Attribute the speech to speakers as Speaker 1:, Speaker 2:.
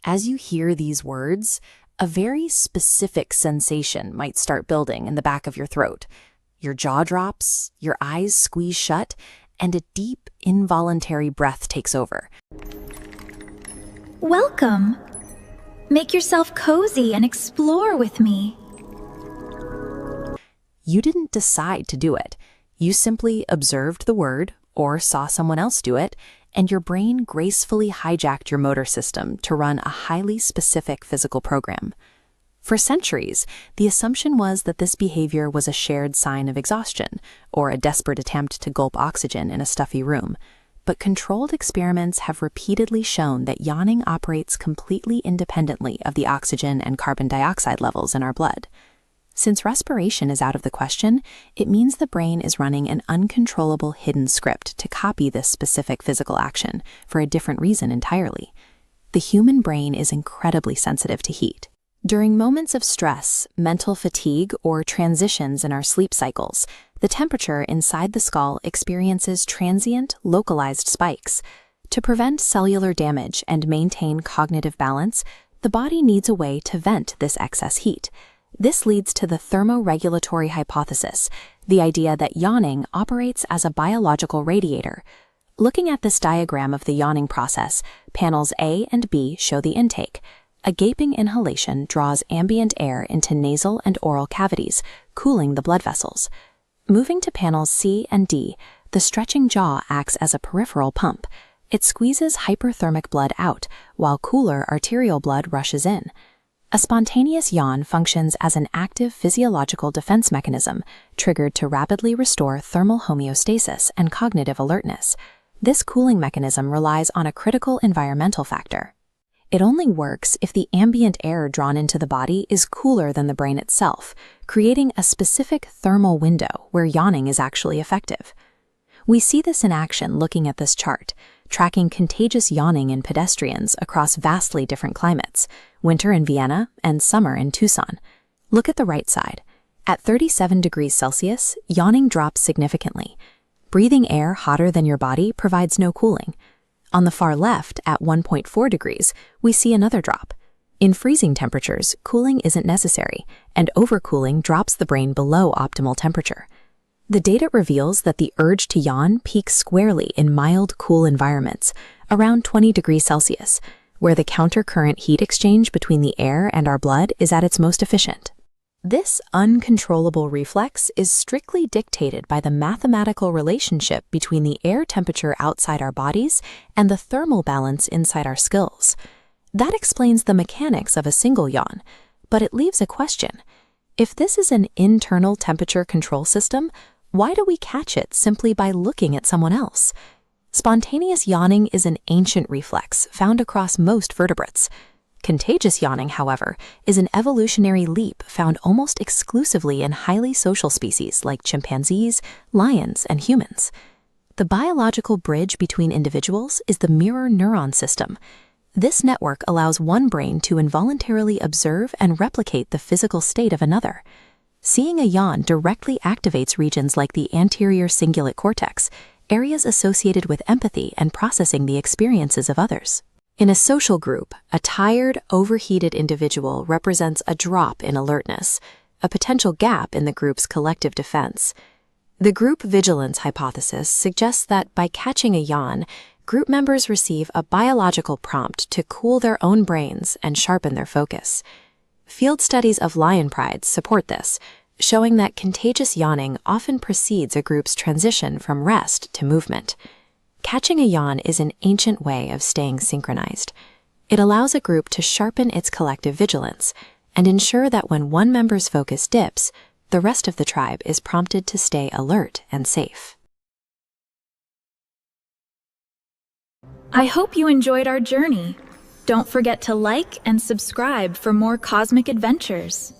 Speaker 1: As you hear these words, a very specific sensation might start building in the back of your throat. Your jaw drops, your eyes squeeze shut, and a deep, involuntary breath takes over.
Speaker 2: Welcome. Make yourself cozy and explore with me.
Speaker 1: You didn't decide to do it. You simply observed the word or saw someone else do it, and your brain gracefully hijacked your motor system to run a highly specific physical program. For centuries, the assumption was that this behavior was a shared sign of exhaustion or a desperate attempt to gulp oxygen in a stuffy room. But controlled experiments have repeatedly shown that yawning operates completely independently of the oxygen and carbon dioxide levels in our blood. Since respiration is out of the question, it means the brain is running an uncontrollable hidden script to copy this specific physical action for a different reason entirely. The human brain is incredibly sensitive to heat. During moments of stress, mental fatigue, or transitions in our sleep cycles, the temperature inside the skull experiences transient, localized spikes. To prevent cellular damage and maintain cognitive balance, the body needs a way to vent this excess heat. This leads to the thermoregulatory hypothesis, the idea that yawning operates as a biological radiator. Looking at this diagram of the yawning process, panels A and B show the intake. A gaping inhalation draws ambient air into nasal and oral cavities, cooling the blood vessels. Moving to panels C and D, the stretching jaw acts as a peripheral pump. It squeezes hyperthermic blood out, while cooler arterial blood rushes in. A spontaneous yawn functions as an active physiological defense mechanism, triggered to rapidly restore thermal homeostasis and cognitive alertness. This cooling mechanism relies on a critical environmental factor. It only works if the ambient air drawn into the body is cooler than the brain itself, creating a specific thermal window where yawning is actually effective. We see this in action looking at this chart, tracking contagious yawning in pedestrians across vastly different climates, winter in Vienna and summer in Tucson. Look at the right side. At 37 degrees Celsius, yawning drops significantly. Breathing air hotter than your body provides no cooling. On the far left, at 1.4 degrees, we see another drop. In freezing temperatures, cooling isn't necessary, and overcooling drops the brain below optimal temperature. The data reveals that the urge to yawn peaks squarely in mild, cool environments, around 20 degrees Celsius, where the countercurrent heat exchange between the air and our blood is at its most efficient. This uncontrollable reflex is strictly dictated by the mathematical relationship between the air temperature outside our bodies and the thermal balance inside our skulls. That explains the mechanics of a single yawn, but it leaves a question. If this is an internal temperature control system, why do we catch it simply by looking at someone else? Spontaneous yawning is an ancient reflex found across most vertebrates. Contagious yawning, however, is an evolutionary leap found almost exclusively in highly social species like chimpanzees, lions, and humans. The biological bridge between individuals is the mirror neuron system. This network allows one brain to involuntarily observe and replicate the physical state of another. Seeing a yawn directly activates regions like the anterior cingulate cortex, areas associated with empathy and processing the experiences of others. In a social group, a tired, overheated individual represents a drop in alertness, a potential gap in the group's collective defense. The group vigilance hypothesis suggests that by catching a yawn, group members receive a biological prompt to cool their own brains and sharpen their focus. Field studies of lion prides support this, showing that contagious yawning often precedes a group's transition from rest to movement. Catching a yawn is an ancient way of staying synchronized. It allows a group to sharpen its collective vigilance and ensure that when one member's focus dips, the rest of the tribe is prompted to stay alert and safe.
Speaker 2: I hope you enjoyed our journey. Don't forget to like and subscribe for more cosmic adventures.